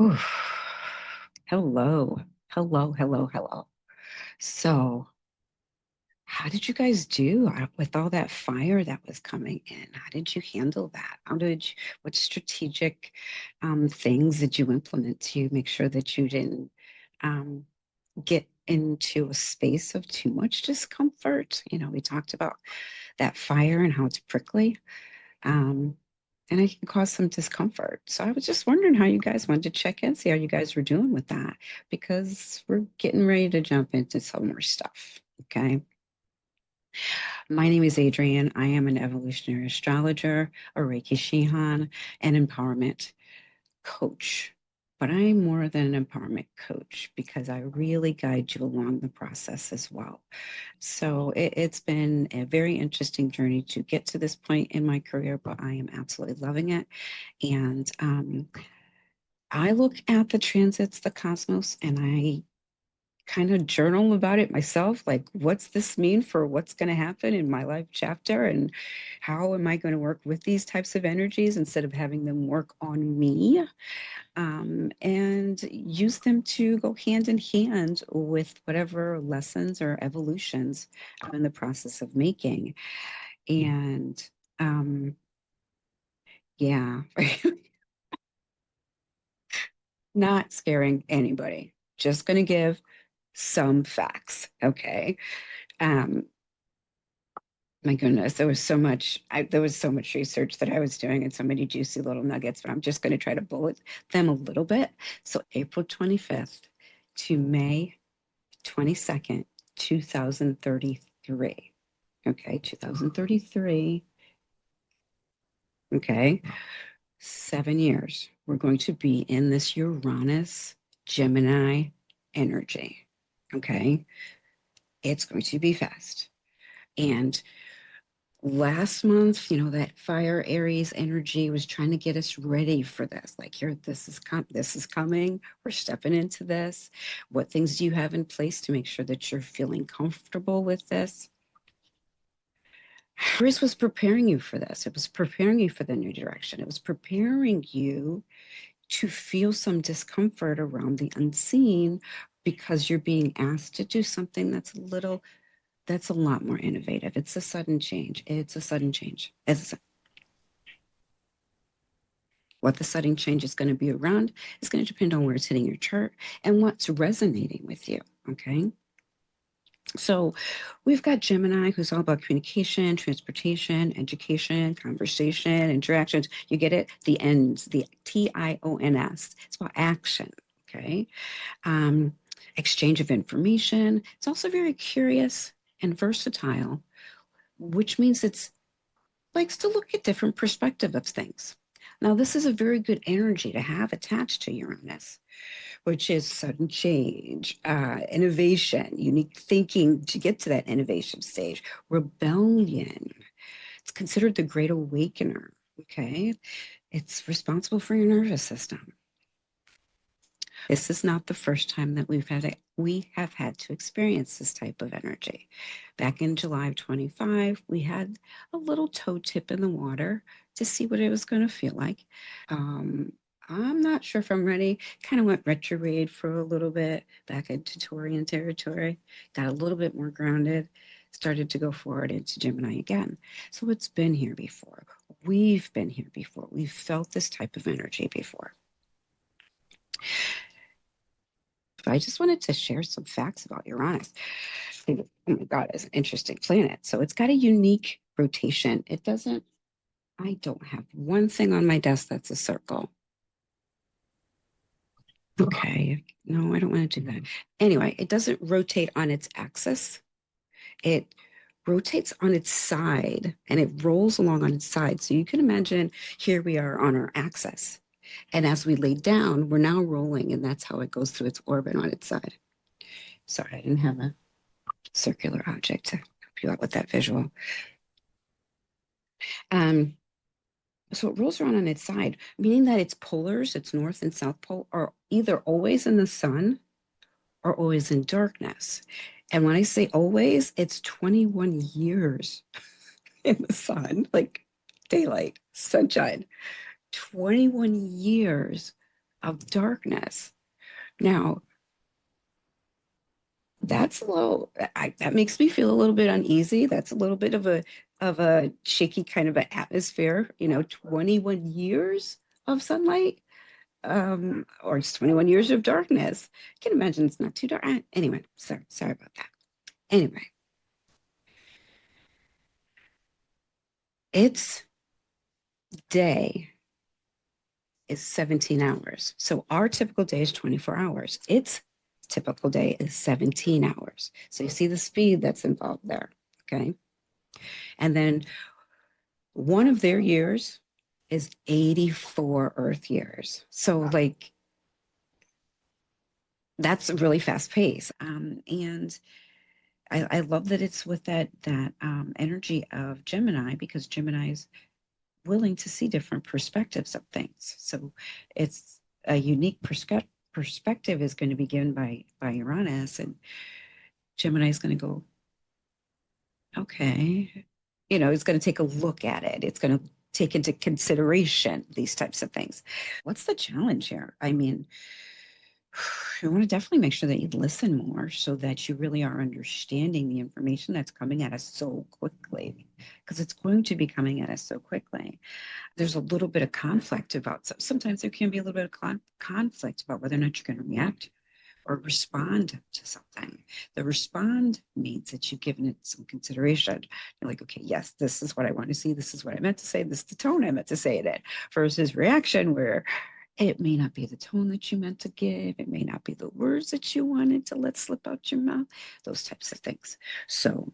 Oof. Hello, hello, hello, hello. So, how did you guys do with all that fire that was coming in? How did you handle that? What strategic things did you implement to make sure that you didn't um, get into a space of too much discomfort? We talked about that fire and how it's prickly. Um, and it can cause some discomfort. So I was just wondering how you guys wanted to check in, see how you guys were doing with that, because we're getting ready to jump into some more stuff. Okay. My name is Adrienne. I am an evolutionary astrologer, a Reiki Shihan, and empowerment coach. But I'm more than an empowerment coach because I really guide you along the process as well. So it's been a very interesting journey to get to this point in my career, but I am absolutely loving it. And I look at the transits, the cosmos, and I kind of journal about it myself. Like, what's this mean for what's going to happen in my life chapter? And how am I going to work with these types of energies instead of having them work on me? And use them to go hand in hand with whatever lessons or evolutions I'm in the process of making. And yeah, not scaring anybody, just going to give some facts. Okay. Um, my goodness, there was so much research that I was doing and so many juicy little nuggets, but I'm just going to try to bullet them a little bit. So April 25th to May 22nd, 2033. Okay, 2033. Okay, 7 years. We're going to be in this Uranus Gemini energy. Okay, it's going to be fast. And last month, that fire Aries energy was trying to get us ready for this. Like, here, this is coming. We're stepping into this. What things do you have in place to make sure that you're feeling comfortable with this? Aries was preparing you for this. It was preparing you for the new direction. It was preparing you to feel some discomfort around the unseen because you're being asked to do something that's a lot more innovative. It's a sudden change. It's a sudden change. What the sudden change is going to be around is going to depend on where it's hitting your chart and what's resonating with you. Okay. So we've got Gemini, who's all about communication, transportation, education, conversation, interactions. You get it? The ends, the TIONS. It's about action. Okay. Um, Exchange of information. It's also very curious and versatile, which means it's likes to look at different perspective of things. Now, this is a very good energy to have attached to Uranus, which is sudden change, innovation, unique thinking to get to that innovation stage, rebellion. It's considered the great awakener. Okay. It's responsible for your nervous system. This is not the first time that we have had to experience this type of energy. Back in July of 25, we had a little toe tip in the water to see what it was going to feel like. Um, I'm not sure if I'm ready. Kind of went retrograde for a little bit, back into Taurian territory, got a little bit more grounded, started to go forward into Gemini again. So it's been here before. We've been here before. We've felt this type of energy before. I just wanted to share some facts about Uranus. Oh my God, it's an interesting planet. So it's got a unique rotation. I don't have one thing on my desk that's a circle. Okay. No, I don't want to do that. Anyway, it doesn't rotate on its axis. It rotates on its side and it rolls along on its side. So you can imagine here we are on our axis. And as we lay down, we're now rolling, and that's how it goes through its orbit on its side. Sorry, I didn't have a circular object to help you out with that visual. Um, so it rolls around on its side, meaning that its polars, its north and south pole, are either always in the sun or always in darkness. And when I say always, it's 21 years in the sun, like daylight, sunshine, 21 years of darkness. Now, that's a little, that makes me feel a little bit uneasy. That's a little bit of a shaky kind of an atmosphere, 21 years of sunlight, or it's 21 years of darkness. I can imagine it's not too dark. Anyway, sorry about that. Anyway, its day is 17 hours. So our typical day is 24 hours. Its typical day is 17 hours. So you see the speed that's involved there. Okay. And then one of their years is 84 Earth years. So, like, that's a really fast pace. And I love that it's with that energy of Gemini, because Gemini's willing to see different perspectives of things. So it's a unique perspective is going to be given by Uranus, and Gemini is going to go, okay, it's going to take a look at it. It's going to take into consideration these types of things. What's the challenge here? I mean, you want to definitely make sure that you listen more so that you really are understanding the information that's coming at us so quickly, because it's going to be coming at us so quickly. There's a little bit of conflict about, sometimes there can be a little bit of conflict about whether or not you're going to react or respond to something. The respond means that you've given it some consideration. You're like, okay, yes, this is what I want to see. This is what I meant to say. This is the tone I meant to say it in. Versus reaction, where it may not be the tone that you meant to give. It may not be the words that you wanted to let slip out your mouth. Those types of things. So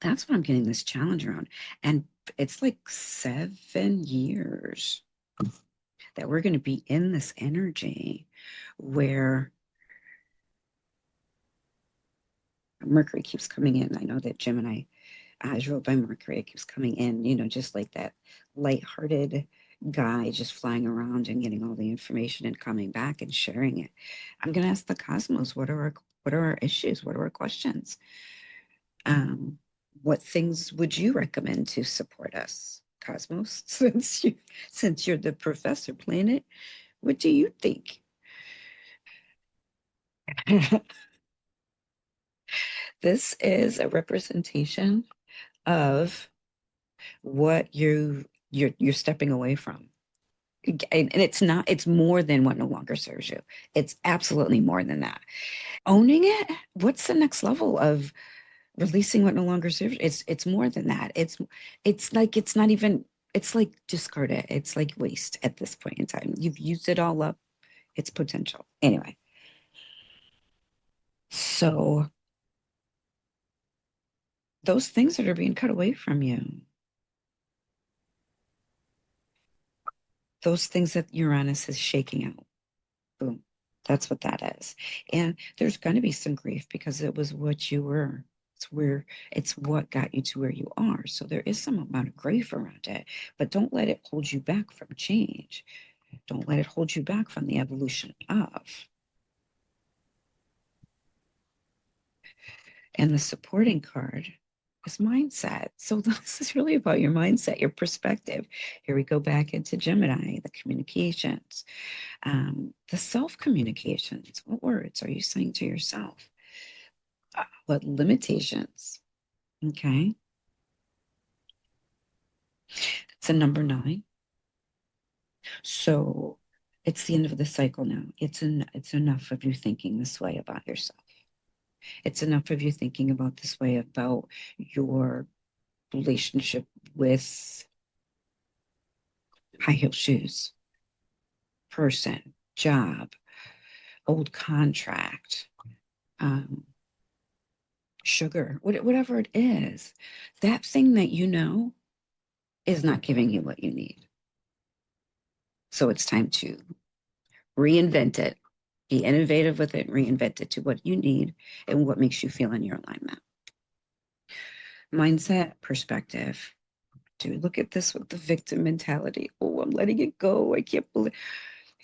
that's what I'm getting this challenge around. And it's like 7 years that we're going to be in this energy where Mercury keeps coming in. I know that Gemini is ruled by Mercury. It keeps coming in, just like that lighthearted guy just flying around and getting all the information and coming back and sharing it. I'm going to ask the cosmos, what are our issues? What are our questions? What things would you recommend to support us, cosmos? Since you're the professor planet, what do you think? This is a representation of what you're stepping away from. And it's more than what no longer serves you. It's absolutely more than that. Owning it, what's the next level of releasing what no longer serves you? It's more than that. It's like it's not even, it's like discard it. It's like waste at this point in time. You've used it all up, its potential. Anyway, so those things that are being cut away from you, those things that Uranus is shaking out. Boom. That's what that is. And there's going to be some grief because it was what you were. It's what got you to where you are. So there is some amount of grief around it, but don't let it hold you back from change. Don't let it hold you back from the evolution of. And the supporting card is mindset. So this is really about your mindset, your perspective. Here we go back into Gemini, the communications. The self communications. What words are you saying to yourself? What limitations? Okay. It's a number 9. So it's the end of the cycle now. It's enough of you thinking this way about yourself. It's enough of you thinking about this way about your relationship with high heel shoes, person, job, old contract, um, sugar, whatever it is. That thing that is not giving you what you need. So it's time to reinvent it, be innovative with it, reinvent it to what you need and what makes you feel in your alignment. Mindset, perspective. Do we look at this with the victim mentality? Oh, I'm letting it go. I can't believe.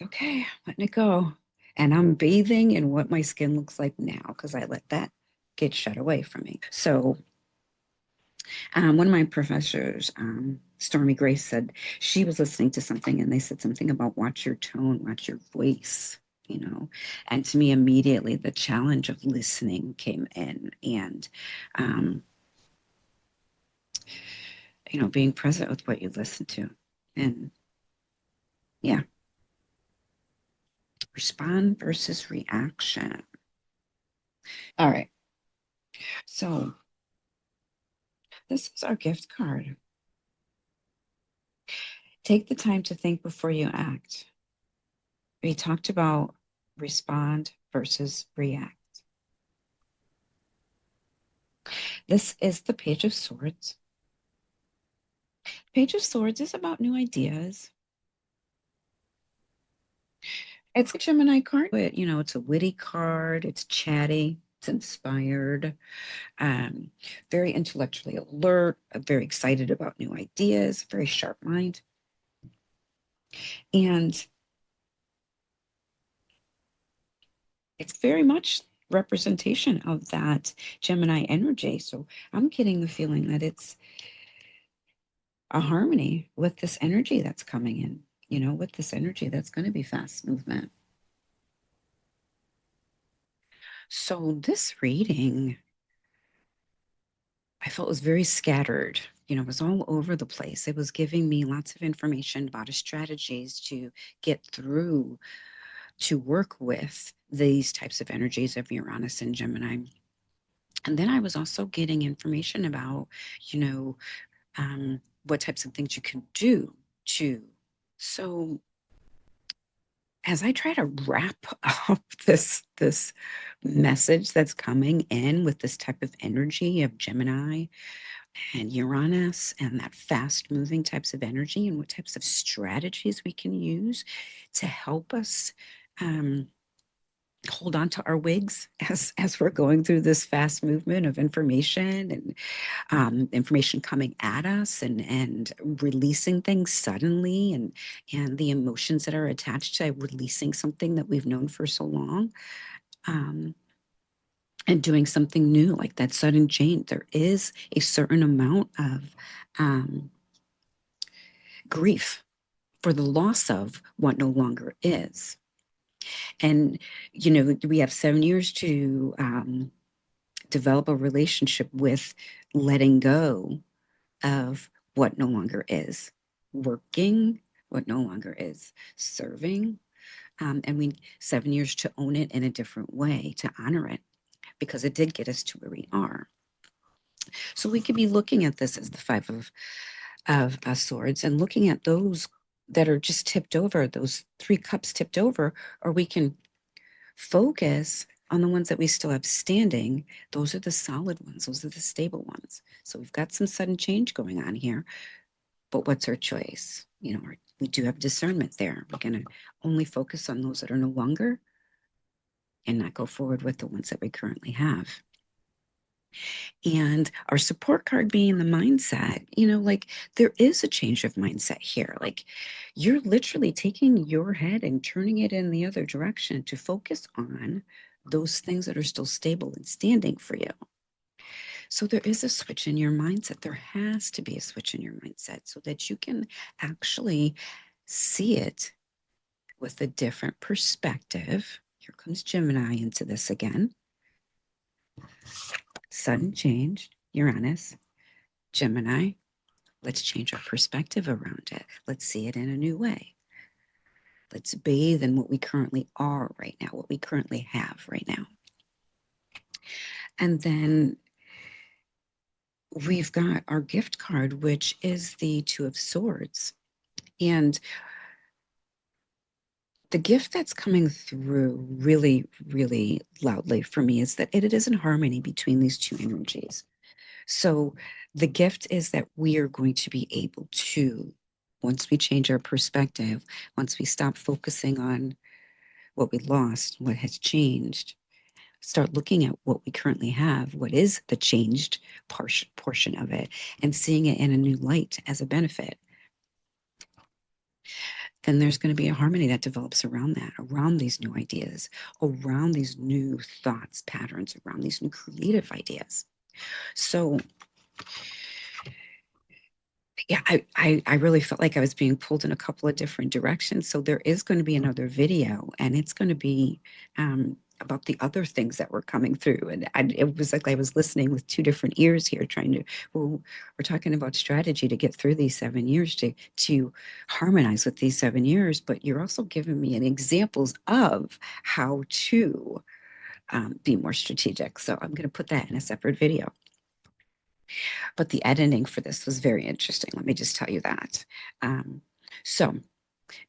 Okay, letting it go. And I'm bathing in what my skin looks like now because I let that get shut away from me. So One of my professors, Stormy Grace, said she was listening to something and they said something about watch your tone, watch your voice, you know. And to me, immediately the challenge of listening came in and, um, being present with what you listen to. And yeah, respond versus reaction. All right. So this is our gift card. Take the time to think before you act. We talked about respond versus react. This is the Page of Swords. Page of Swords is about new ideas. It's a Gemini card, but it's a witty card. It's chatty. It's inspired. Um, Very intellectually alert. Very excited about new ideas. Very sharp mind. And it's very much representation of that Gemini energy. So I'm getting the feeling that it's a harmony with this energy that's coming in, with this energy that's going to be fast movement. So this reading, I felt was very scattered. It was all over the place. It was giving me lots of information about strategies to get through, to work with these types of energies of Uranus and Gemini. And then I was also getting information about, you know, what types of things you can do too. So as I try to wrap up this message that's coming in with this type of energy of Gemini and Uranus and that fast moving types of energy and what types of strategies we can use to help us hold on to our wigs as we're going through this fast movement of information and information coming at us and releasing things suddenly and the emotions that are attached to releasing something that we've known for so long, um, and doing something new, like that sudden change. There is a certain amount of grief for the loss of what no longer is. And we have 7 years to develop a relationship with letting go of what no longer is, working what no longer is, serving. And we 7 years to own it in a different way, to honor it, because it did get us to where we are. So we could be looking at this as the Five of Swords and looking at those that are just tipped over, those 3 cups tipped over, or we can focus on the ones that we still have standing. Those are the solid ones. Those are the stable ones. So we've got some sudden change going on here. But what's our choice? We do have discernment there. We're going to only focus on those that are no longer and not go forward with the ones that we currently have. And our support card being the mindset, like there is a change of mindset here. Like you're literally taking your head and turning it in the other direction to focus on those things that are still stable and standing for you. So there is a switch in your mindset. There has to be a switch in your mindset so that you can actually see it with a different perspective. Here comes Gemini into this again. Sudden change, Uranus, Gemini. Let's change our perspective around it. Let's see it in a new way. Let's bathe in what we currently are right now, what we currently have right now. And then we've got our gift card, which is the Two of Swords. And the gift that's coming through really, really loudly for me is that it is in harmony between these two energies. So the gift is that we are going to be able to, once we change our perspective, once we stop focusing on what we lost, what has changed, start looking at what we currently have, what is the changed portion of it, and seeing it in a new light as a benefit. Then there's going to be a harmony that develops around that, around these new ideas, around these new thoughts, patterns, around these new creative ideas. So Yeah, I really felt like I was being pulled in a couple of different directions. So there is going to be another video, and it's going to be about the other things that were coming through. And it was like I was listening with two different ears here, trying to, well, we're talking about strategy to get through these 7 years, to harmonize with these 7 years. But you're also giving me an examples of how to be more strategic. So I'm going to put that in a separate video. But the editing for this was very interesting. Let me just tell you that. Um, so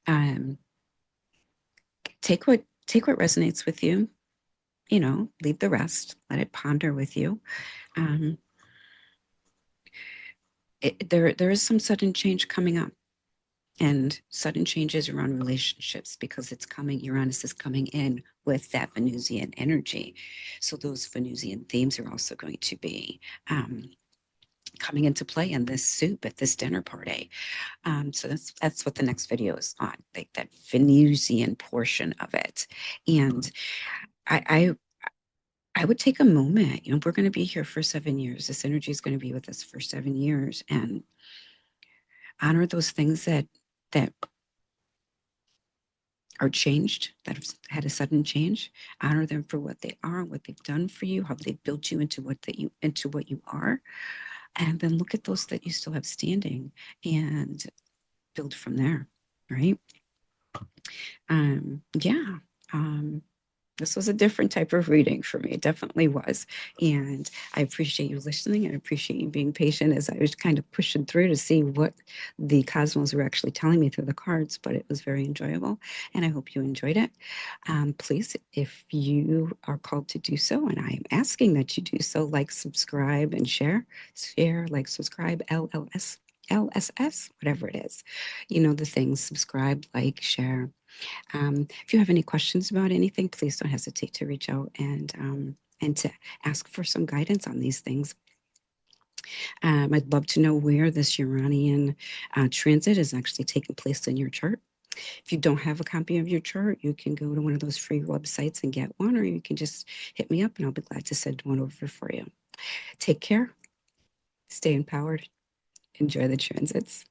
um, take what resonates with you. You know, leave the rest. Let it ponder with you. Um, there is some sudden change coming up, and sudden changes around relationships because it's coming. Uranus is coming in with that Venusian energy, so those Venusian themes are also going to be coming into play in this soup at this dinner party. So that's what the next video is on, like that Venusian portion of it. And I I would take a moment. You know, we're going to be here for 7 years. This energy is going to be with us for 7 years, and honor those things that are changed, that have had a sudden change. Honor them for what they are, what they've done for you, how they've built you into what you are, and then look at those that you still have standing and build from there. Right? Yeah. Um, this was a different type of reading for me. It definitely was. And I appreciate you listening. I appreciate you being patient as I was kind of pushing through to see what the cosmos were actually telling me through the cards, but it was very enjoyable. And I hope you enjoyed it. Please, if you are called to do so, and I am asking that you do so, like, subscribe, and share. Share, like, subscribe, LSS, whatever it is. You know the things: subscribe, like, share. If you have any questions about anything, please don't hesitate to reach out and to ask for some guidance on these things. I'd love to know where this Uranian transit is actually taking place in your chart. If you don't have a copy of your chart, you can go to one of those free websites and get one, or you can just hit me up and I'll be glad to send one over for you. Take care, stay empowered, enjoy the transits.